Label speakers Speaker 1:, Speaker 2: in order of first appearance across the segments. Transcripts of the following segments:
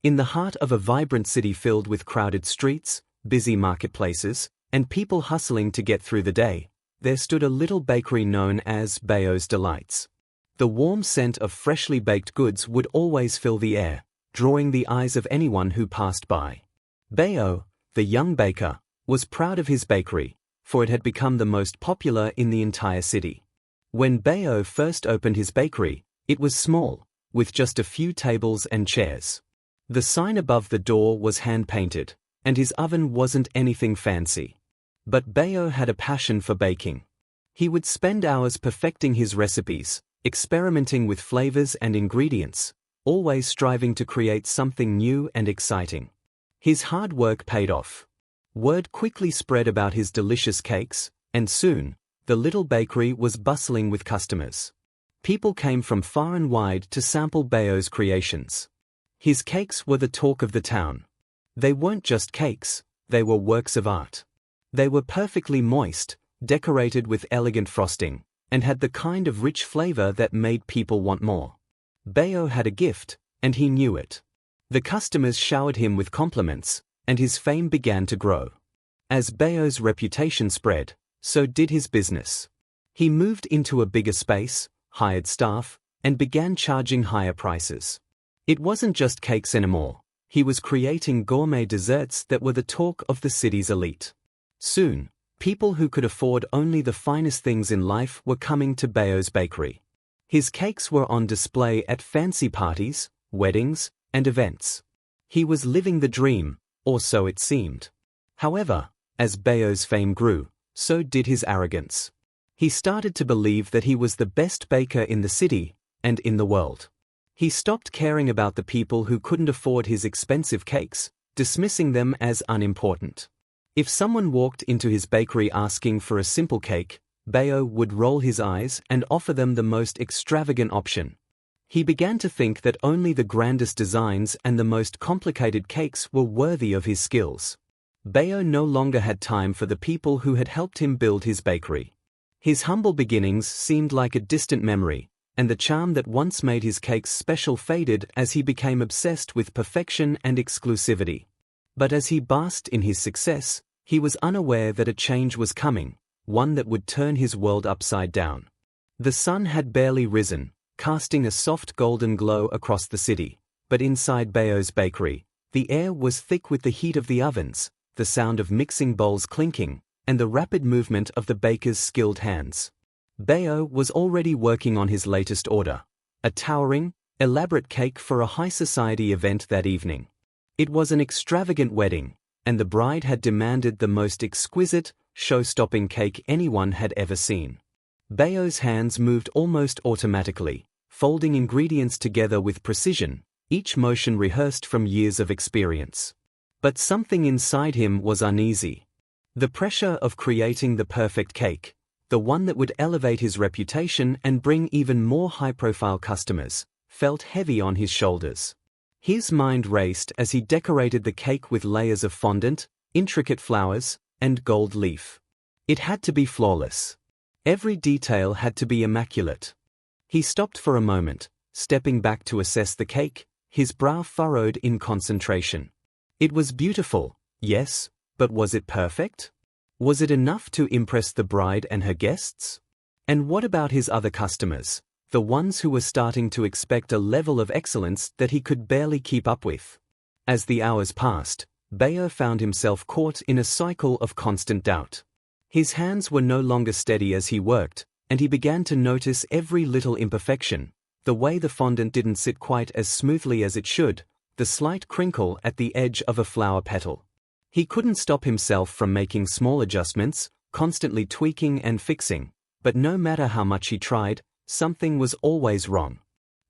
Speaker 1: In the heart of a vibrant city filled with crowded streets, busy marketplaces, and people hustling to get through the day, there stood a little bakery known as Bayo's Delights. The warm scent of freshly baked goods would always fill the air, drawing the eyes of anyone who passed by. Bayo, the young baker, was proud of his bakery, for it had become the most popular in the entire city. When Bayo first opened his bakery, it was small, with just a few tables and chairs. The sign above the door was hand-painted, and his oven wasn't anything fancy. But Bayo had a passion for baking. He would spend hours perfecting his recipes, experimenting with flavors and ingredients, always striving to create something new and exciting. His hard work paid off. Word quickly spread about his delicious cakes, and soon, the little bakery was bustling with customers. People came from far and wide to sample Bayo's creations. His cakes were the talk of the town. They weren't just cakes, they were works of art. They were perfectly moist, decorated with elegant frosting, and had the kind of rich flavor that made people want more. Bayo had a gift, and he knew it. The customers showered him with compliments, and his fame began to grow. As Bayo's reputation spread, so did his business. He moved into a bigger space, hired staff, and began charging higher prices. It wasn't just cakes anymore. He was creating gourmet desserts that were the talk of the city's elite. Soon, people who could afford only the finest things in life were coming to Bayo's bakery. His cakes were on display at fancy parties, weddings, and events. He was living the dream, or so it seemed. However, as Bayo's fame grew, so did his arrogance. He started to believe that he was the best baker in the city, and in the world. He stopped caring about the people who couldn't afford his expensive cakes, dismissing them as unimportant. If someone walked into his bakery asking for a simple cake, Bayo would roll his eyes and offer them the most extravagant option. He began to think that only the grandest designs and the most complicated cakes were worthy of his skills. Bayo no longer had time for the people who had helped him build his bakery. His humble beginnings seemed like a distant memory, and the charm that once made his cakes special faded as he became obsessed with perfection and exclusivity. But as he basked in his success, he was unaware that a change was coming, one that would turn his world upside down. The sun had barely risen, casting a soft golden glow across the city, but inside Bayo's bakery, the air was thick with the heat of the ovens, the sound of mixing bowls clinking, and the rapid movement of the baker's skilled hands. Bayo was already working on his latest order, a towering, elaborate cake for a high society event that evening. It was an extravagant wedding, and the bride had demanded the most exquisite, show-stopping cake anyone had ever seen. Bayo's hands moved almost automatically, folding ingredients together with precision, each motion rehearsed from years of experience. But something inside him was uneasy. The pressure of creating the perfect cake, the one that would elevate his reputation and bring even more high-profile customers, felt heavy on his shoulders. His mind raced as he decorated the cake with layers of fondant, intricate flowers, and gold leaf. It had to be flawless. Every detail had to be immaculate. He stopped for a moment, stepping back to assess the cake, his brow furrowed in concentration. It was beautiful, yes, but was it perfect? Was it enough to impress the bride and her guests? And what about his other customers, the ones who were starting to expect a level of excellence that he could barely keep up with? As the hours passed, Bayo found himself caught in a cycle of constant doubt. His hands were no longer steady as he worked, and he began to notice every little imperfection, the way the fondant didn't sit quite as smoothly as it should, the slight crinkle at the edge of a flower petal. He couldn't stop himself from making small adjustments, constantly tweaking and fixing, but no matter how much he tried, something was always wrong.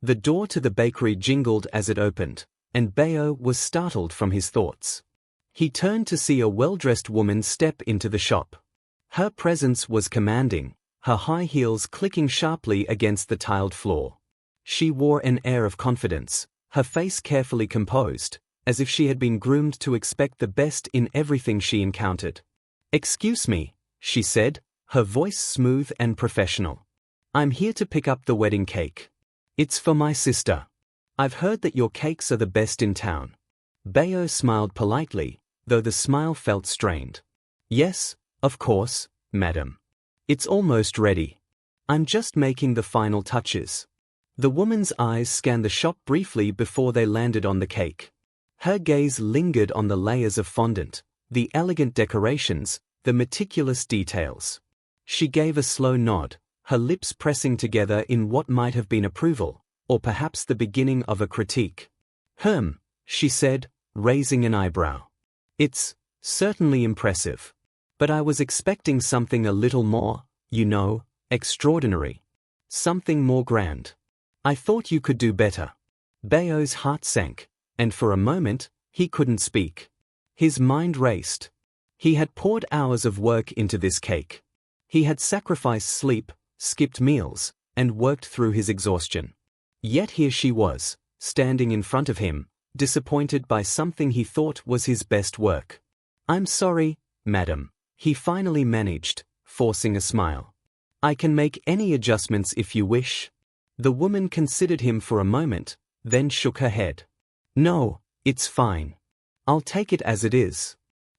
Speaker 1: The door to the bakery jingled as it opened, and Bayo was startled from his thoughts. He turned to see a well-dressed woman step into the shop. Her presence was commanding, her high heels clicking sharply against the tiled floor. She wore an air of confidence, her face carefully composed, as if she had been groomed to expect the best in everything she encountered. "Excuse me," she said, her voice smooth and professional. "I'm here to pick up the wedding cake. It's for my sister. I've heard that your cakes are the best in town." Bayo smiled politely, though the smile felt strained. Yes, of course, madam. It's almost ready. I'm just making the final touches. The woman's eyes scanned the shop briefly before they landed on the cake. Her gaze lingered on the layers of fondant, the elegant decorations, the meticulous details. She gave a slow nod, her lips pressing together in what might have been approval, or perhaps the beginning of a critique. She said, raising an eyebrow. It's certainly impressive. But I was expecting something a little more, extraordinary. Something more grand. I thought you could do better. Bayo's heart sank, and for a moment, he couldn't speak. His mind raced. He had poured hours of work into this cake. He had sacrificed sleep, skipped meals, and worked through his exhaustion. Yet here she was, standing in front of him, disappointed by something he thought was his best work. I'm sorry, madam, he finally managed, forcing a smile. I can make any adjustments if you wish. The woman considered him for a moment, then shook her head. No, it's fine. I'll take it as it is.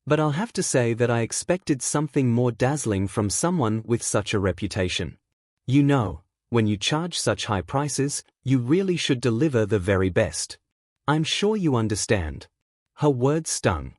Speaker 1: But I'll have to say that I expected something more dazzling from someone with such a reputation. When you charge such high prices, you really should deliver the very best. I'm sure you understand. Her words stung.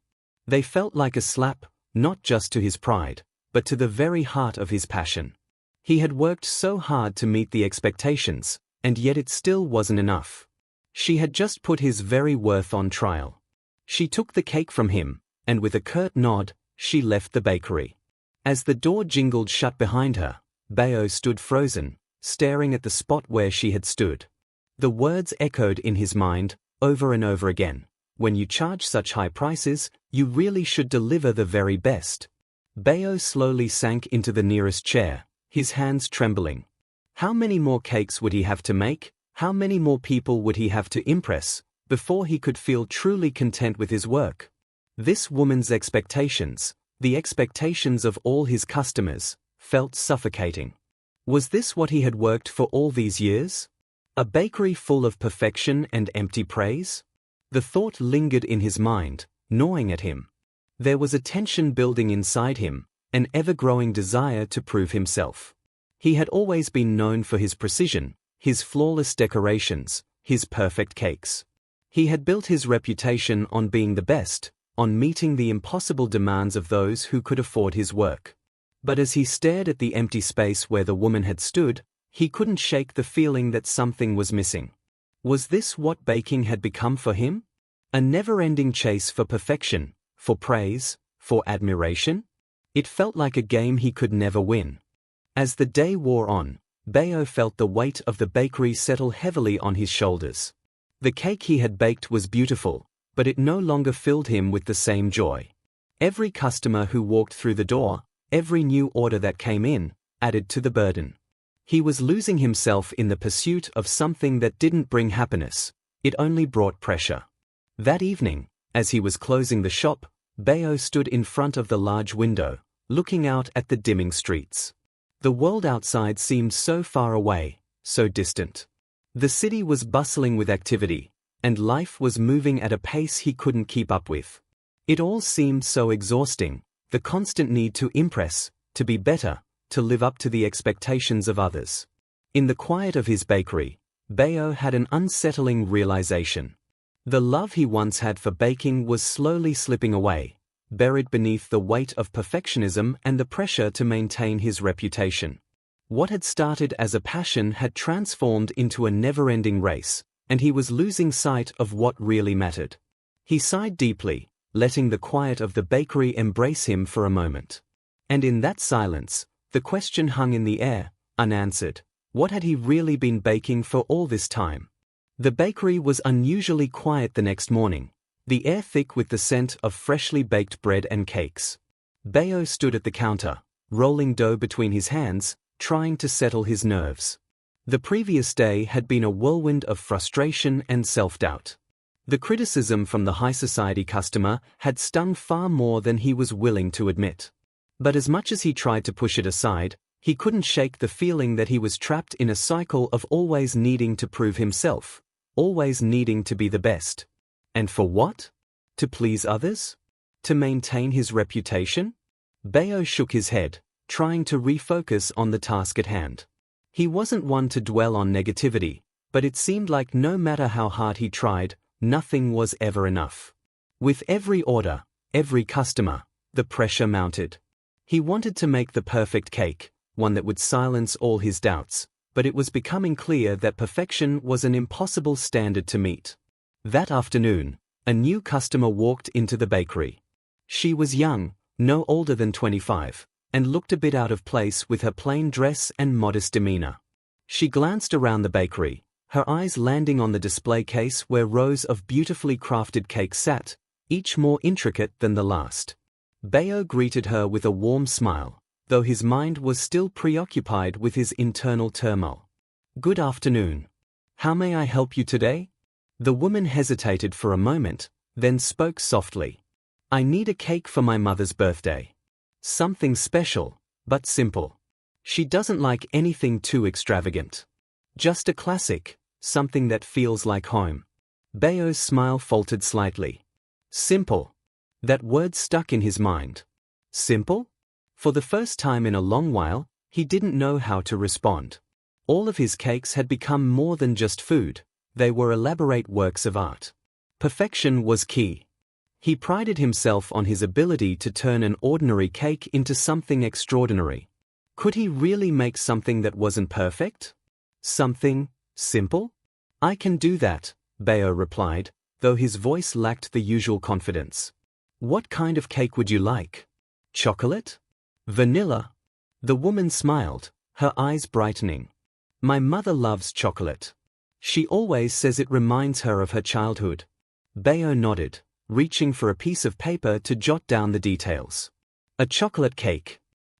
Speaker 1: They felt like a slap, not just to his pride, but to the very heart of his passion. He had worked so hard to meet the expectations, and yet it still wasn't enough. She had just put his very worth on trial. She took the cake from him, and with a curt nod, she left the bakery. As the door jingled shut behind her, Bayo stood frozen, staring at the spot where she had stood. The words echoed in his mind, over and over again. When you charge such high prices, you really should deliver the very best. Bayo slowly sank into the nearest chair, his hands trembling. How many more cakes would he have to make? How many more people would he have to impress, before he could feel truly content with his work? This woman's expectations, the expectations of all his customers, felt suffocating. Was this what he had worked for all these years? A bakery full of perfection and empty praise? The thought lingered in his mind, gnawing at him. There was a tension building inside him, an ever-growing desire to prove himself. He had always been known for his precision, his flawless decorations, his perfect cakes. He had built his reputation on being the best, on meeting the impossible demands of those who could afford his work. But as he stared at the empty space where the woman had stood, he couldn't shake the feeling that something was missing. Was this what baking had become for him? A never-ending chase for perfection, for praise, for admiration? It felt like a game he could never win. As the day wore on, Bayo felt the weight of the bakery settle heavily on his shoulders. The cake he had baked was beautiful, but it no longer filled him with the same joy. Every customer who walked through the door, every new order that came in, added to the burden. He was losing himself in the pursuit of something that didn't bring happiness, it only brought pressure. That evening, as he was closing the shop, Bayo stood in front of the large window, looking out at the dimming streets. The world outside seemed so far away, so distant. The city was bustling with activity, and life was moving at a pace he couldn't keep up with. It all seemed so exhausting, the constant need to impress, to be better, to live up to the expectations of others. In the quiet of his bakery, Bayo had an unsettling realization. The love he once had for baking was slowly slipping away, buried beneath the weight of perfectionism and the pressure to maintain his reputation. What had started as a passion had transformed into a never-ending race, and he was losing sight of what really mattered. He sighed deeply, letting the quiet of the bakery embrace him for a moment. And in that silence, the question hung in the air, unanswered. What had he really been baking for all this time? The bakery was unusually quiet the next morning, the air thick with the scent of freshly baked bread and cakes. Bayo stood at the counter, rolling dough between his hands, trying to settle his nerves. The previous day had been a whirlwind of frustration and self-doubt. The criticism from the high society customer had stung far more than he was willing to admit. But as much as he tried to push it aside, he couldn't shake the feeling that he was trapped in a cycle of always needing to prove himself, always needing to be the best. And for what? To please others? To maintain his reputation? Bayo shook his head, trying to refocus on the task at hand. He wasn't one to dwell on negativity, but it seemed like no matter how hard he tried, nothing was ever enough. With every order, every customer, the pressure mounted. He wanted to make the perfect cake, one that would silence all his doubts, but it was becoming clear that perfection was an impossible standard to meet. That afternoon, a new customer walked into the bakery. She was young, no older than 25, and looked a bit out of place with her plain dress and modest demeanor. She glanced around the bakery, her eyes landing on the display case where rows of beautifully crafted cakes sat, each more intricate than the last. Bayo greeted her with a warm smile, though his mind was still preoccupied with his internal turmoil. "Good afternoon. How may I help you today?" The woman hesitated for a moment, then spoke softly. "I need a cake for my mother's birthday. Something special, but simple. She doesn't like anything too extravagant. Just a classic, something that feels like home." Bayo's smile faltered slightly. Simple. That word stuck in his mind. Simple? For the first time in a long while, he didn't know how to respond. All of his cakes had become more than just food, they were elaborate works of art. Perfection was key. He prided himself on his ability to turn an ordinary cake into something extraordinary. Could he really make something that wasn't perfect? Something simple? "I can do that," Bayo replied, though his voice lacked the usual confidence. "What kind of cake would you like? Chocolate? Vanilla?" The woman smiled, her eyes brightening. "My mother loves chocolate. She always says it reminds her of her childhood." Bayo nodded, reaching for a piece of paper to jot down the details. "A chocolate cake.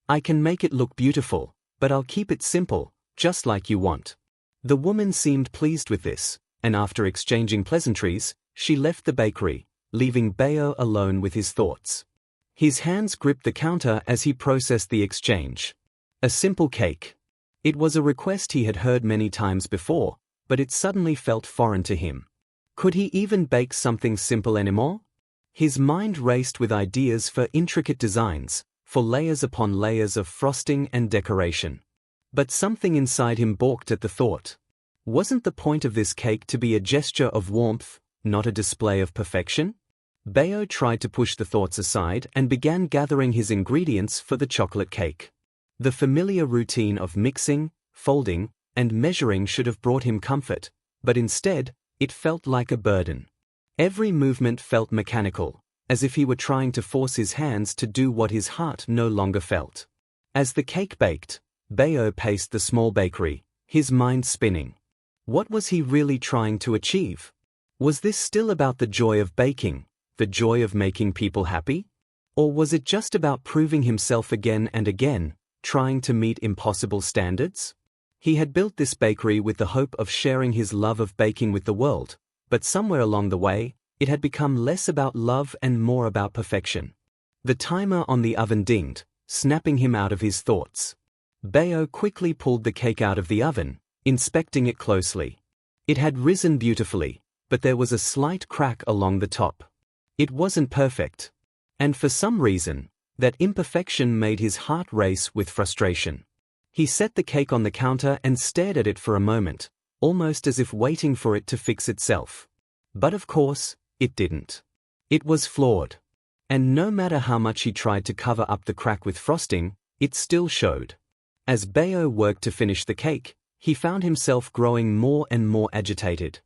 Speaker 1: I can make it look beautiful, but I'll keep it simple, just like you want." The woman seemed pleased with this, and after exchanging pleasantries, she left the bakery, leaving Bayo alone with his thoughts. His hands gripped the counter as he processed the exchange. A simple cake. It was a request he had heard many times before, but it suddenly felt foreign to him. Could he even bake something simple anymore? His mind raced with ideas for intricate designs, for layers upon layers of frosting and decoration. But something inside him balked at the thought. Wasn't the point of this cake to be a gesture of warmth, not a display of perfection? Bayo tried to push the thoughts aside and began gathering his ingredients for the chocolate cake. The familiar routine of mixing, folding, and measuring should have brought him comfort, but instead, it felt like a burden. Every movement felt mechanical, as if he were trying to force his hands to do what his heart no longer felt. As the cake baked, Bayo paced the small bakery, his mind spinning. What was he really trying to achieve? Was this still about the joy of baking, the joy of making people happy? Or was it just about proving himself again and again, trying to meet impossible standards? He had built this bakery with the hope of sharing his love of baking with the world, but somewhere along the way, it had become less about love and more about perfection. The timer on the oven dinged, snapping him out of his thoughts. Bayo quickly pulled the cake out of the oven, inspecting it closely. It had risen beautifully, but there was a slight crack along the top. It wasn't perfect. And for some reason, that imperfection made his heart race with frustration. He set the cake on the counter and stared at it for a moment, almost as if waiting for it to fix itself. But of course, it didn't. It was flawed. And no matter how much he tried to cover up the crack with frosting, it still showed. As Bayo worked to finish the cake, he found himself growing more and more agitated.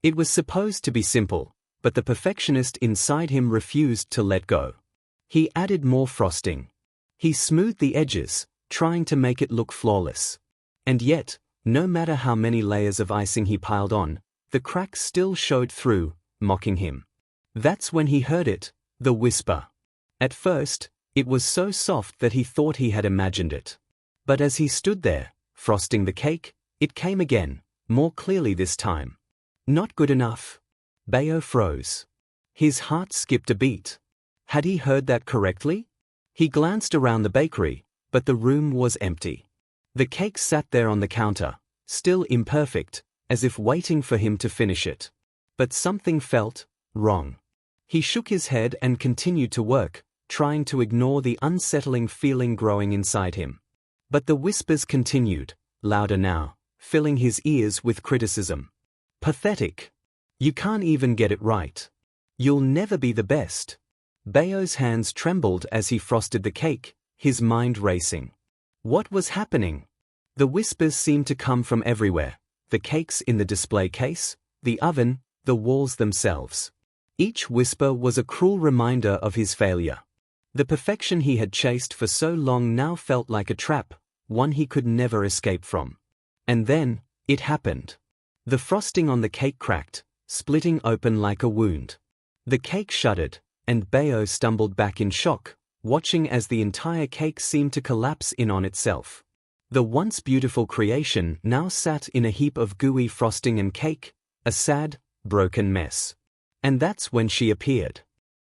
Speaker 1: It was supposed to be simple, but the perfectionist inside him refused to let go. He added more frosting. He smoothed the edges, trying to make it look flawless. And yet, no matter how many layers of icing he piled on, the cracks still showed through, mocking him. That's when he heard it, the whisper. At first, it was so soft that he thought he had imagined it. But as he stood there, frosting the cake, it came again, more clearly this time. Not good enough. Bayo froze. His heart skipped a beat. Had he heard that correctly? He glanced around the bakery, but the room was empty. The cake sat there on the counter, still imperfect, as if waiting for him to finish it. But something felt wrong. He shook his head and continued to work, trying to ignore the unsettling feeling growing inside him. But the whispers continued, louder now, filling his ears with criticism. Pathetic. You can't even get it right. You'll never be the best. Bayo's hands trembled as he frosted the cake, his mind racing. What was happening? The whispers seemed to come from everywhere: the cakes in the display case, the oven, the walls themselves. Each whisper was a cruel reminder of his failure. The perfection he had chased for so long now felt like a trap, one he could never escape from. And then, it happened. The frosting on the cake cracked, splitting open like a wound. The cake shuddered, and Bayo stumbled back in shock, watching as the entire cake seemed to collapse in on itself. The once beautiful creation now sat in a heap of gooey frosting and cake, a sad, broken mess. And that's when she appeared.